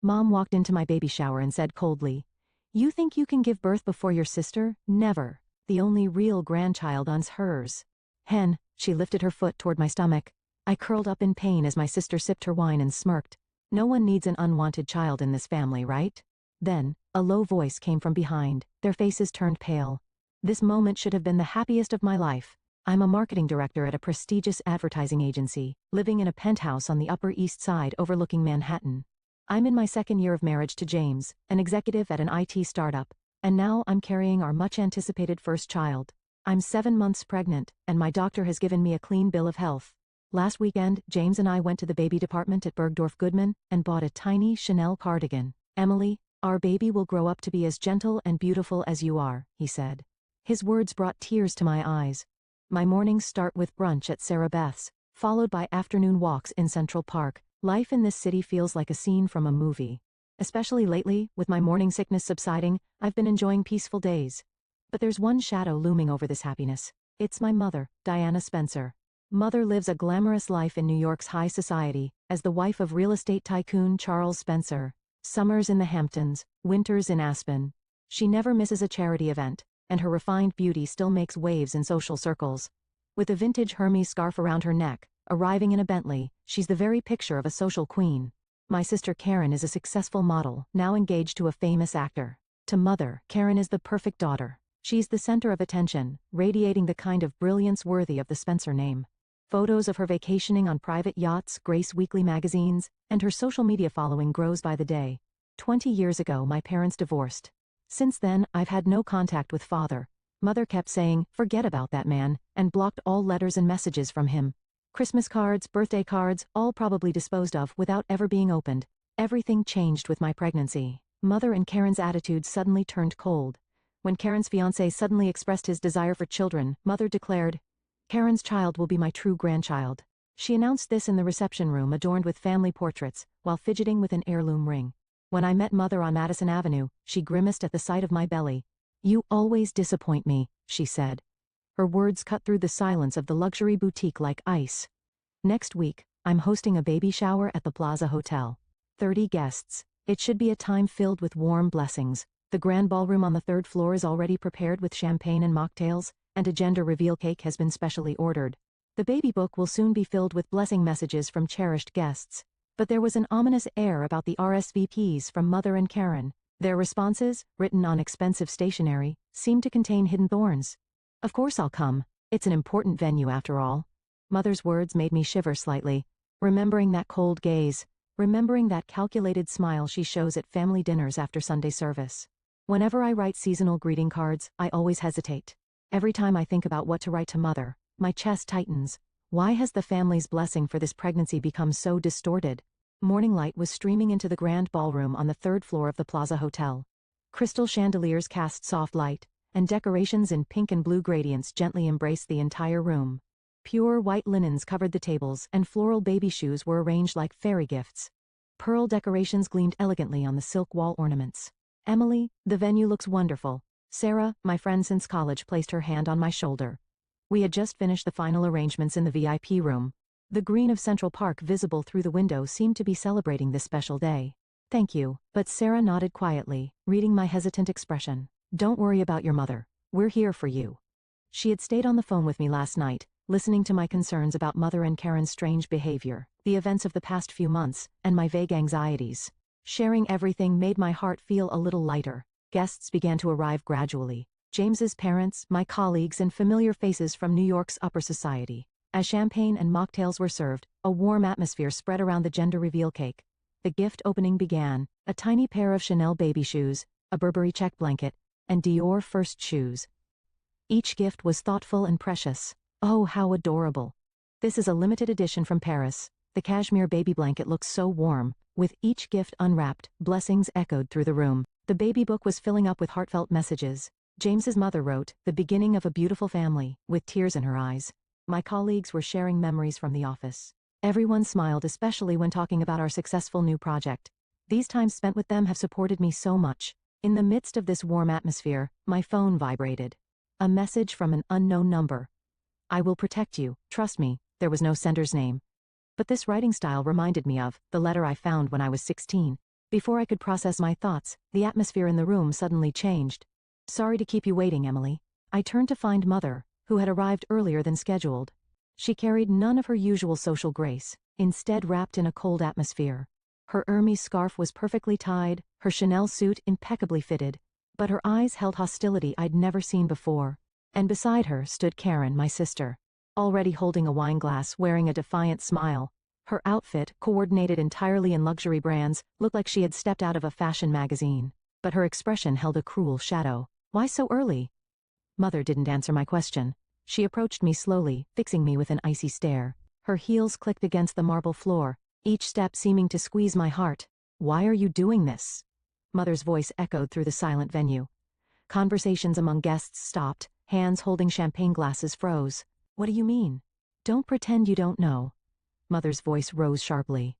Mom walked into my baby shower and said coldly, "You think you can give birth before your sister? Never. The only real grandchild is hers." Hen, she lifted her foot toward my stomach. I curled up in pain as my sister sipped her wine and smirked. No one needs an unwanted child in this family, right? Then, a low voice came from behind. Their faces turned pale. This moment should have been the happiest of my life. I'm a marketing director at a prestigious advertising agency, living in a penthouse on the Upper East Side overlooking Manhattan. I'm in my second year of marriage to James, an executive at an IT startup, and now I'm carrying our much-anticipated first child. I'm 7 months pregnant, and my doctor has given me a clean bill of health. Last weekend, James and I went to the baby department at Bergdorf Goodman and bought a tiny Chanel cardigan. "Emily, our baby will grow up to be as gentle and beautiful as you are," he said. His words brought tears to my eyes. My mornings start with brunch at Sarah Beth's, followed by afternoon walks in Central Park. Life in this city feels like a scene from a movie. Especially lately, with my morning sickness subsiding, I've been enjoying peaceful days. But there's one shadow looming over this happiness. It's my mother, Diana Spencer. Mother lives a glamorous life in New York's high society, as the wife of real estate tycoon Charles Spencer. Summers in the Hamptons, winters in Aspen. She never misses a charity event, and her refined beauty still makes waves in social circles. With a vintage Hermes scarf around her neck, arriving in a Bentley, she's the very picture of a social queen. My sister Karen is a successful model, now engaged to a famous actor. To Mother, Karen is the perfect daughter. She's the center of attention, radiating the kind of brilliance worthy of the Spencer name. Photos of her vacationing on private yachts grace weekly magazines, and her social media following grows by the day. 20 years ago, my parents divorced. Since then, I've had no contact with Father. Mother kept saying, "Forget about that man," and blocked all letters and messages from him. Christmas cards, birthday cards, all probably disposed of without ever being opened. Everything changed with my pregnancy. Mother and Karen's attitude suddenly turned cold. When Karen's fiancé suddenly expressed his desire for children, Mother declared, "Karen's child will be my true grandchild." She announced this in the reception room adorned with family portraits, while fidgeting with an heirloom ring. When I met Mother on Madison Avenue, she grimaced at the sight of my belly. "You always disappoint me," she said. Her words cut through the silence of the luxury boutique like ice. Next week, I'm hosting a baby shower at the Plaza Hotel. 30 guests. It should be a time filled with warm blessings. The grand ballroom on the 3rd floor is already prepared with champagne and mocktails, and a gender reveal cake has been specially ordered. The baby book will soon be filled with blessing messages from cherished guests. But there was an ominous air about the RSVPs from Mother and Karen. Their responses, written on expensive stationery, seemed to contain hidden thorns. "Of course I'll come. It's an important venue after all." Mother's words made me shiver slightly, remembering that cold gaze, remembering that calculated smile she shows at family dinners after Sunday service. Whenever I write seasonal greeting cards, I always hesitate. Every time I think about what to write to Mother, my chest tightens. Why has the family's blessing for this pregnancy become so distorted? Morning light was streaming into the grand ballroom on the 3rd floor of the Plaza Hotel. Crystal chandeliers cast soft light, and decorations in pink and blue gradients gently embraced the entire room. Pure white linens covered the tables, and floral baby shoes were arranged like fairy gifts. Pearl decorations gleamed elegantly on the silk wall ornaments. "Emily, the venue looks wonderful." Sarah, my friend since college, placed her hand on my shoulder. We had just finished the final arrangements in the VIP room. The green of Central Park visible through the window seemed to be celebrating this special day. "Thank you," but Sarah nodded quietly, reading my hesitant expression. "Don't worry about your mother. We're here for you." She had stayed on the phone with me last night, listening to my concerns about Mother and Karen's strange behavior, the events of the past few months, and my vague anxieties. Sharing everything made my heart feel a little lighter. Guests began to arrive gradually. James's parents, my colleagues, and familiar faces from New York's upper society. As champagne and mocktails were served, a warm atmosphere spread around the gender reveal cake. The gift opening began, a tiny pair of Chanel baby shoes, a Burberry check blanket, and Dior first shoes. Each gift was thoughtful and precious. Oh, how adorable. "This is a limited edition from Paris. The cashmere baby blanket looks so warm." With each gift unwrapped, blessings echoed through the room. The baby book was filling up with heartfelt messages. James's mother wrote, "The beginning of a beautiful family," with tears in her eyes. My colleagues were sharing memories from the office. Everyone smiled, especially when talking about our successful new project. These times spent with them have supported me so much. In the midst of this warm atmosphere, my phone vibrated. A message from an unknown number. "I will protect you, trust me." There was no sender's name. But this writing style reminded me of the letter I found when I was 16. Before I could process my thoughts, the atmosphere in the room suddenly changed. Sorry to keep you waiting, Emily. I turned to find Mother, who had arrived earlier than scheduled. She carried none of her usual social grace, instead wrapped in a cold atmosphere. Her Hermes scarf was perfectly tied, her Chanel suit impeccably fitted, but her eyes held hostility I'd never seen before. And beside her stood Karen, my sister, already holding a wine glass, wearing a defiant smile. Her outfit, coordinated entirely in luxury brands, looked like she had stepped out of a fashion magazine. But her expression held a cruel shadow. Why so early? Mother didn't answer my question. She approached me slowly, fixing me with an icy stare. Her heels clicked against the marble floor, each step seeming to squeeze my heart. Why are you doing this? Mother's voice echoed through the silent venue. Conversations among guests stopped, hands holding champagne glasses froze. What do you mean? Don't pretend you don't know. Mother's voice rose sharply.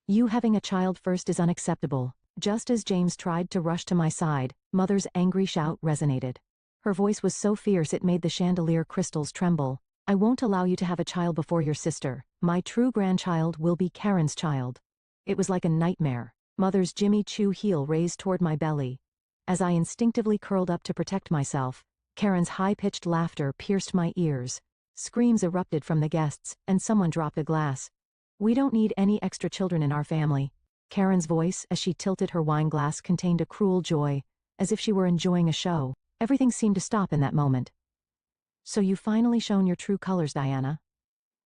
You having a child first is unacceptable. Just as James tried to rush to my side, Mother's angry shout resonated. Her voice was so fierce it made the chandelier crystals tremble. I won't allow you to have a child before your sister. My true grandchild will be Karen's child. It was like a nightmare. Mother's Jimmy Choo heel raised toward my belly. As I instinctively curled up to protect myself, Karen's high-pitched laughter pierced my ears. Screams erupted from the guests, and someone dropped a glass. We don't need any extra children in our family. Karen's voice, as she tilted her wine glass, contained a cruel joy, as if she were enjoying a show. Everything seemed to stop in that moment. So you've finally shown your true colors, Diana.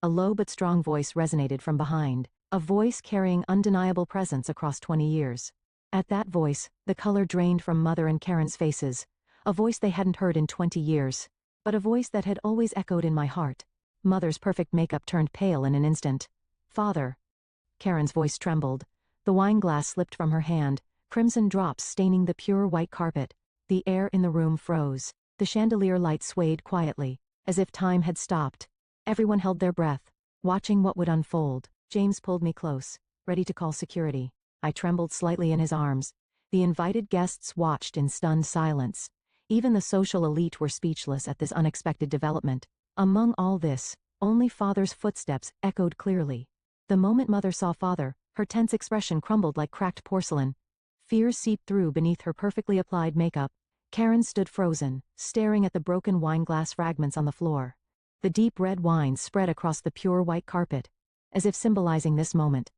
A low but strong voice resonated from behind, a voice carrying undeniable presence across 20 years. At that voice, the color drained from Mother and Karen's faces, a voice they hadn't heard in 20 years, but a voice that had always echoed in my heart. Mother's perfect makeup turned pale in an instant. Father. Karen's voice trembled. The wine glass slipped from her hand, crimson drops staining the pure white carpet. The air in the room froze. The chandelier light swayed quietly, as if time had stopped. Everyone held their breath, watching what would unfold. James pulled me close, ready to call security. I trembled slightly in his arms. The invited guests watched in stunned silence. Even the social elite were speechless at this unexpected development. Among all this, only Father's footsteps echoed clearly. The moment Mother saw Father, her tense expression crumbled like cracked porcelain. Fear seeped through beneath her perfectly applied makeup. Karen stood frozen, staring at the broken wine glass fragments on the floor. The deep red wine spread across the pure white carpet, as if symbolizing this moment.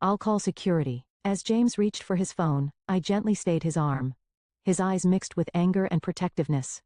I'll call security. As James reached for his phone, I gently stayed his arm. His eyes mixed with anger and protectiveness.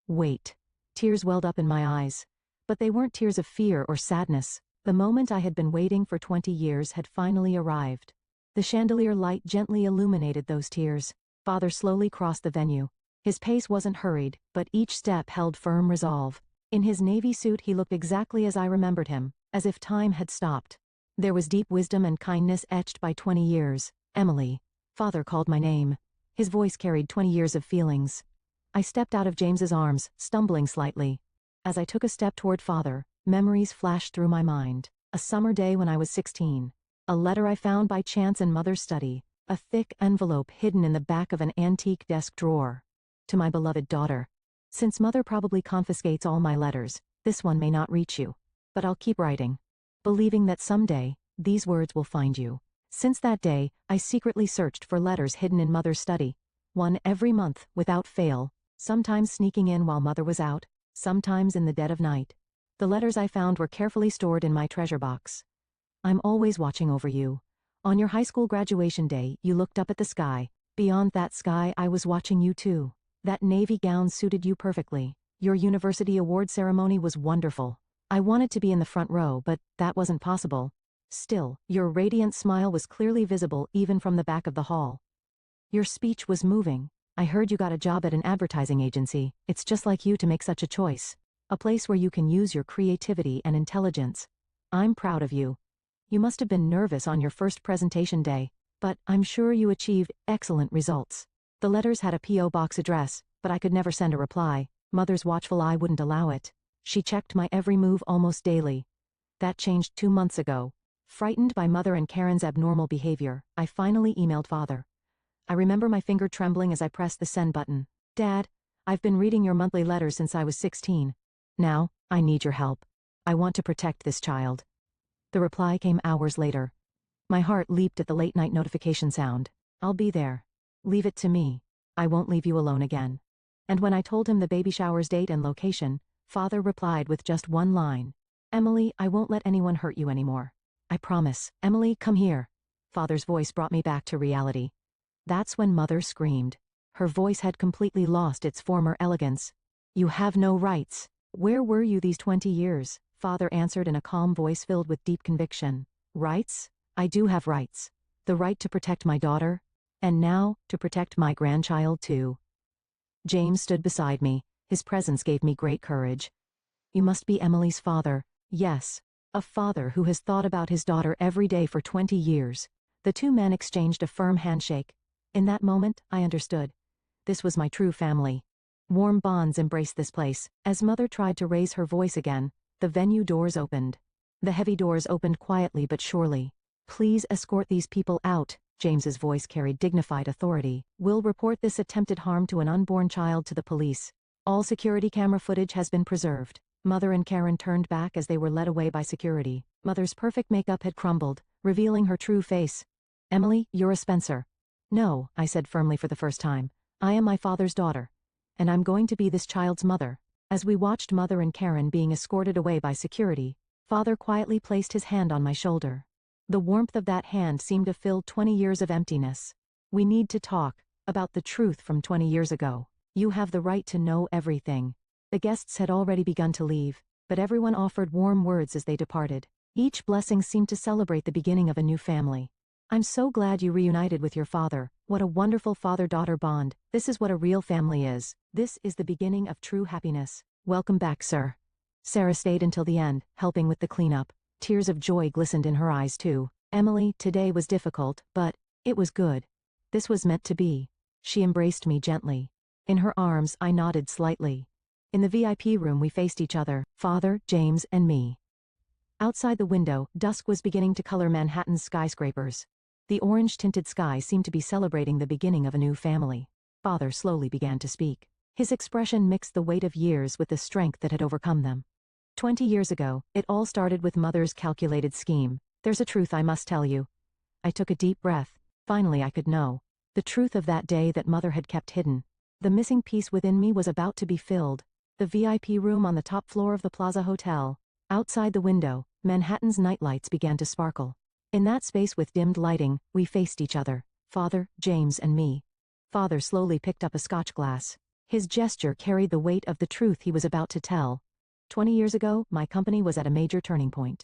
Wait. Tears welled up in my eyes. But they weren't tears of fear or sadness. The moment I had been waiting for 20 years had finally arrived. The chandelier light gently illuminated those tears. Father slowly crossed the venue. His pace wasn't hurried, but each step held firm resolve. In his navy suit he looked exactly as I remembered him, as if time had stopped. There was deep wisdom and kindness etched by 20 years. Emily. Father called my name. His voice carried 20 years of feelings. I stepped out of James's arms, stumbling slightly. As I took a step toward Father, memories flashed through my mind. A summer day when I was 16. A letter I found by chance in Mother's study. A thick envelope hidden in the back of an antique desk drawer. To my beloved daughter. Since Mother probably confiscates all my letters, this one may not reach you. But I'll keep writing, believing that someday, these words will find you. Since that day, I secretly searched for letters hidden in Mother's study. One every month, without fail, sometimes sneaking in while Mother was out, sometimes in the dead of night. The letters I found were carefully stored in my treasure box. I'm always watching over you. On your high school graduation day, you looked up at the sky. Beyond that sky, I was watching you too. That navy gown suited you perfectly. Your university award ceremony was wonderful. I wanted to be in the front row, but that wasn't possible. Still, your radiant smile was clearly visible even from the back of the hall. Your speech was moving. I heard you got a job at an advertising agency. It's just like you to make such a choice. A place where you can use your creativity and intelligence. I'm proud of you. You must have been nervous on your first presentation day, but I'm sure you achieved excellent results. The letters had a P.O. box address, but I could never send a reply. Mother's watchful eye wouldn't allow it. She checked my every move almost daily. That changed 2 months ago. Frightened by Mother and Karen's abnormal behavior, I finally emailed Father. I remember my finger trembling as I pressed the send button. Dad, I've been reading your monthly letters since I was 16. Now, I need your help. I want to protect this child. The reply came hours later. My heart leaped at the late-night notification sound. I'll be there. Leave it to me. I won't leave you alone again. And when I told him the baby shower's date and location, Father replied with just one line. Emily, I won't let anyone hurt you anymore. I promise. Emily, come here. Father's voice brought me back to reality. That's when Mother screamed. Her voice had completely lost its former elegance. You have no rights. Where were you these 20 years? Father answered in a calm voice filled with deep conviction. Rights? I do have rights. The right to protect my daughter, and now, to protect my grandchild too. James stood beside me. His presence gave me great courage. You must be Emily's father. Yes. A father who has thought about his daughter every day for 20 years. The two men exchanged a firm handshake. In that moment, I understood. This was my true family. Warm bonds embraced this place. As Mother tried to raise her voice again, the venue doors opened. The heavy doors opened quietly but surely. Please escort these people out. James's voice carried dignified authority. We'll report this attempted harm to an unborn child to the police. All security camera footage has been preserved. Mother and Karen turned back as they were led away by security. Mother's perfect makeup had crumbled, revealing her true face. Emily, you're a Spencer. No, I said firmly for the first time. I am my father's daughter. And I'm going to be this child's mother. As we watched Mother and Karen being escorted away by security, Father quietly placed his hand on my shoulder. The warmth of that hand seemed to fill 20 years of emptiness. We need to talk about the truth from 20 years ago. You have the right to know everything. The guests had already begun to leave, but everyone offered warm words as they departed. Each blessing seemed to celebrate the beginning of a new family. I'm so glad you reunited with your father. What a wonderful father-daughter bond. This is what a real family is. This is the beginning of true happiness. Welcome back, sir. Sarah stayed until the end, helping with the cleanup. Tears of joy glistened in her eyes too. Emily, today was difficult, but it was good. This was meant to be. She embraced me gently. In her arms, I nodded slightly. In the VIP room we faced each other, Father, James, and me. Outside the window, dusk was beginning to color Manhattan's skyscrapers. The orange-tinted sky seemed to be celebrating the beginning of a new family. Father slowly began to speak. His expression mixed the weight of years with the strength that had overcome them. 20 years ago, it all started with Mother's calculated scheme. There's a truth I must tell you. I took a deep breath. Finally I could know. The truth of that day that Mother had kept hidden. The missing piece within me was about to be filled. The VIP room on the top floor of the Plaza Hotel. Outside the window, Manhattan's nightlights began to sparkle. In that space with dimmed lighting, we faced each other, Father, James, and me. Father slowly picked up a scotch glass. His gesture carried the weight of the truth he was about to tell. 20 years ago, my company was at a major turning point.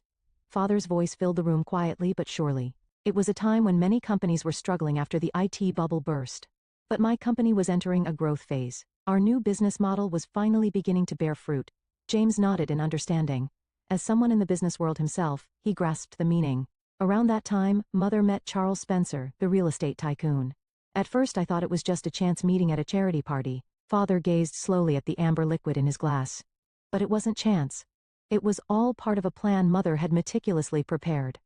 Father's voice filled the room quietly but surely. It was a time when many companies were struggling after the IT bubble burst. But my company was entering a growth phase. Our new business model was finally beginning to bear fruit. James nodded in understanding. As someone in the business world himself, he grasped the meaning. Around that time, Mother met Charles Spencer, the real estate tycoon. At first I thought it was just a chance meeting at a charity party. Father gazed slowly at the amber liquid in his glass. But it wasn't chance. It was all part of a plan Mother had meticulously prepared.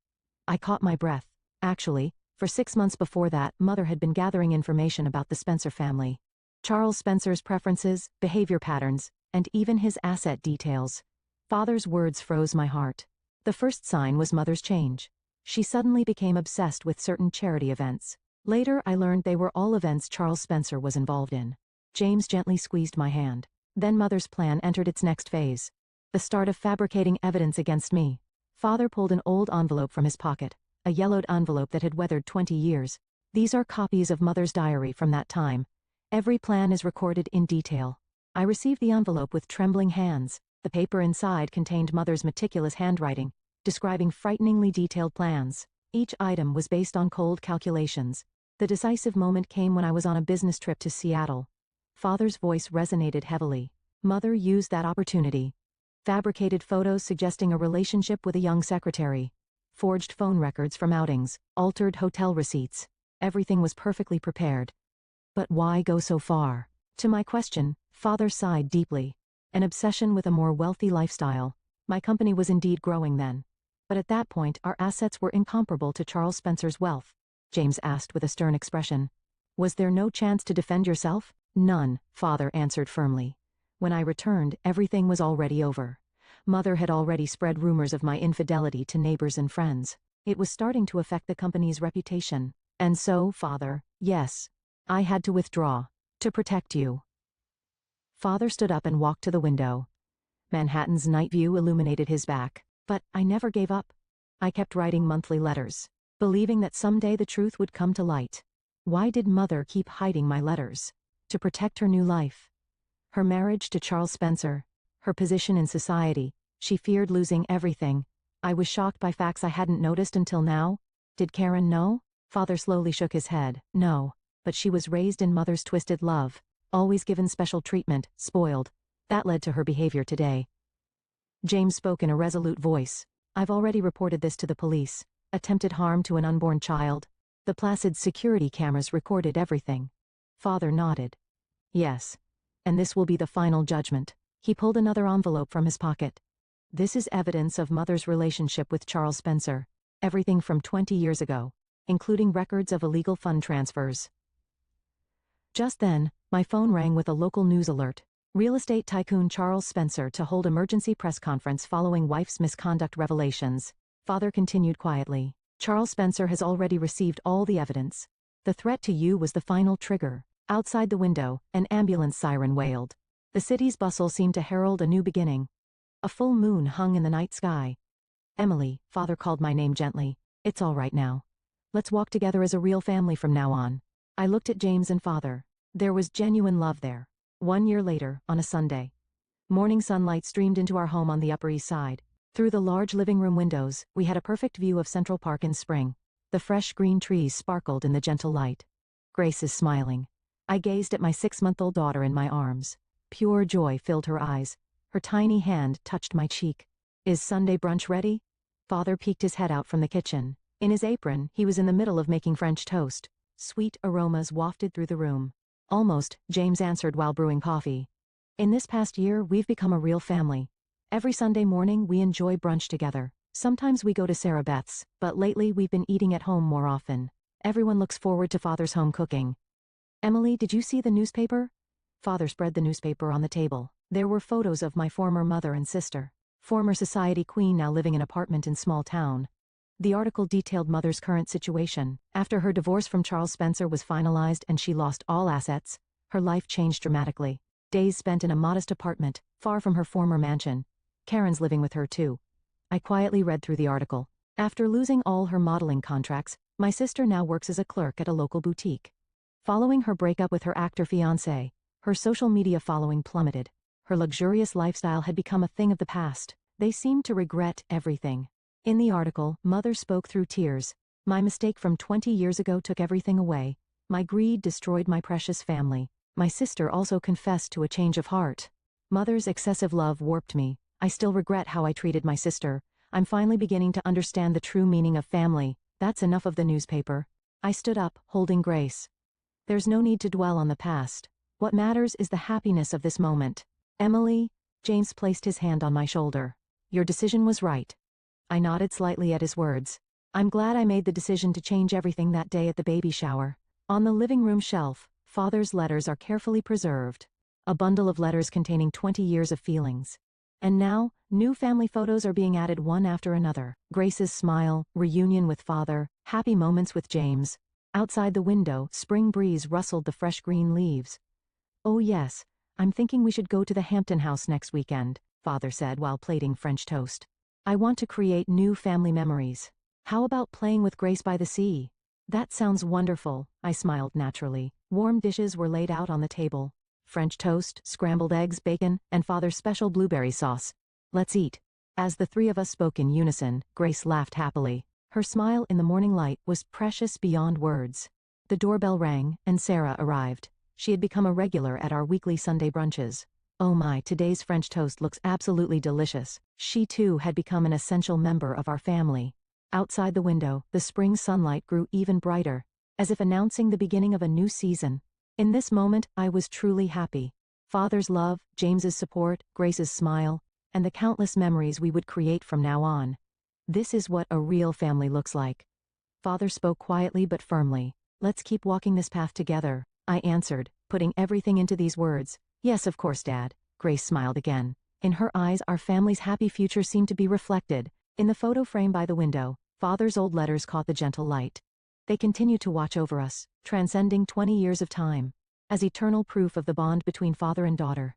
I caught my breath. Actually, for 6 months before that, Mother had been gathering information about the Spencer family. Charles Spencer's preferences, behavior patterns, and even his asset details. Father's words froze my heart. The first sign was Mother's change. She suddenly became obsessed with certain charity events. Later I learned they were all events Charles Spencer was involved in. James gently squeezed my hand. Then Mother's plan entered its next phase. The start of fabricating evidence against me. Father pulled an old envelope from his pocket, a yellowed envelope that had weathered 20 years. These are copies of Mother's diary from that time. Every plan is recorded in detail. I received the envelope with trembling hands. The paper inside contained Mother's meticulous handwriting, describing frighteningly detailed plans. Each item was based on cold calculations. The decisive moment came when I was on a business trip to Seattle. Father's voice resonated heavily. Mother used that opportunity. Fabricated photos suggesting a relationship with a young secretary. Forged phone records from outings. Altered hotel receipts. Everything was perfectly prepared. But why go so far? To my question, Father sighed deeply. An obsession with a more wealthy lifestyle. My company was indeed growing then. But at that point, our assets were incomparable to Charles Spencer's wealth. James asked with a stern expression. Was there no chance to defend yourself? None, Father answered firmly. When I returned, everything was already over. Mother had already spread rumors of my infidelity to neighbors and friends. It was starting to affect the company's reputation. And so, Father, yes, I had to withdraw. To protect you. Father stood up and walked to the window. Manhattan's night view illuminated his back. But I never gave up. I kept writing monthly letters, believing that someday the truth would come to light. Why did Mother keep hiding my letters? To protect her new life. Her marriage to Charles Spencer. Her position in society. She feared losing everything. I was shocked by facts I hadn't noticed until now. Did Karen know? Father slowly shook his head. No. But she was raised in Mother's twisted love. Always given special treatment, spoiled. That led to her behavior today. James spoke in a resolute voice. I've already reported this to the police. Attempted harm to an unborn child. The Placid security cameras recorded everything. Father nodded. Yes. And this will be the final judgment. He pulled another envelope from his pocket. This is evidence of Mother's relationship with Charles Spencer. Everything from 20 years ago, including records of illegal fund transfers. Just then, my phone rang with a local news alert. Real estate tycoon Charles Spencer to hold emergency press conference following wife's misconduct revelations. Father continued quietly. Charles Spencer has already received all the evidence. The threat to you was the final trigger. Outside the window, an ambulance siren wailed. The city's bustle seemed to herald a new beginning. A full moon hung in the night sky. Emily, Father called my name gently. It's all right now. Let's walk together as a real family from now on. I looked at James and Father. There was genuine love there. 1 year later, on a Sunday. Morning sunlight streamed into our home on the Upper East Side. Through the large living room windows, we had a perfect view of Central Park in spring. The fresh green trees sparkled in the gentle light. Grace is smiling. I gazed at my 6-month-old daughter in my arms. Pure joy filled her eyes. Her tiny hand touched my cheek. Is Sunday brunch ready? Father peeked his head out from the kitchen. In his apron, he was in the middle of making French toast. Sweet aromas wafted through the room. Almost, James answered while brewing coffee. In this past year, we've become a real family. Every Sunday morning, we enjoy brunch together. Sometimes we go to Sarah Beth's, but lately we've been eating at home more often. Everyone looks forward to Father's home cooking. Emily, did you see the newspaper? Father spread the newspaper on the table. There were photos of my former mother and sister. Former society queen now living in an apartment in small town. The article detailed Mother's current situation. After her divorce from Charles Spencer was finalized and she lost all assets, her life changed dramatically. Days spent in a modest apartment, far from her former mansion. Karen's living with her too. I quietly read through the article. After losing all her modeling contracts, my sister now works as a clerk at a local boutique. Following her breakup with her actor fiancé, her social media following plummeted. Her luxurious lifestyle had become a thing of the past. They seemed to regret everything. In the article, Mother spoke through tears. My mistake from 20 years ago took everything away. My greed destroyed my precious family. My sister also confessed to a change of heart. Mother's excessive love warped me. I still regret how I treated my sister. I'm finally beginning to understand the true meaning of family. That's enough of the newspaper. I stood up, holding Grace. There's no need to dwell on the past. What matters is the happiness of this moment. Emily, James placed his hand on my shoulder. Your decision was right. I nodded slightly at his words. I'm glad I made the decision to change everything that day at the baby shower. On the living room shelf, Father's letters are carefully preserved. A bundle of letters containing 20 years of feelings. And now, new family photos are being added one after another. Grace's smile, reunion with Father, happy moments with James. Outside the window, spring breeze rustled the fresh green leaves. Oh yes, I'm thinking we should go to the Hampton House next weekend, Father said while plating French toast. I want to create new family memories. How about playing with Grace by the sea? That sounds wonderful, I smiled naturally. Warm dishes were laid out on the table. French toast, scrambled eggs, bacon, and Father's special blueberry sauce. Let's eat. As the three of us spoke in unison, Grace laughed happily. Her smile in the morning light was precious beyond words. The doorbell rang, and Sarah arrived. She had become a regular at our weekly Sunday brunches. Oh my, today's French toast looks absolutely delicious. She too had become an essential member of our family. Outside the window, the spring sunlight grew even brighter, as if announcing the beginning of a new season. In this moment, I was truly happy. Father's love, James's support, Grace's smile, and the countless memories we would create from now on. This is what a real family looks like. Father spoke quietly but firmly. Let's keep walking this path together, I answered, putting everything into these words. Yes, of course, Dad. Grace smiled again. In her eyes, our family's happy future seemed to be reflected. In the photo frame by the window, Father's old letters caught the gentle light. They continue to watch over us, transcending 20 years of time, as eternal proof of the bond between father and daughter.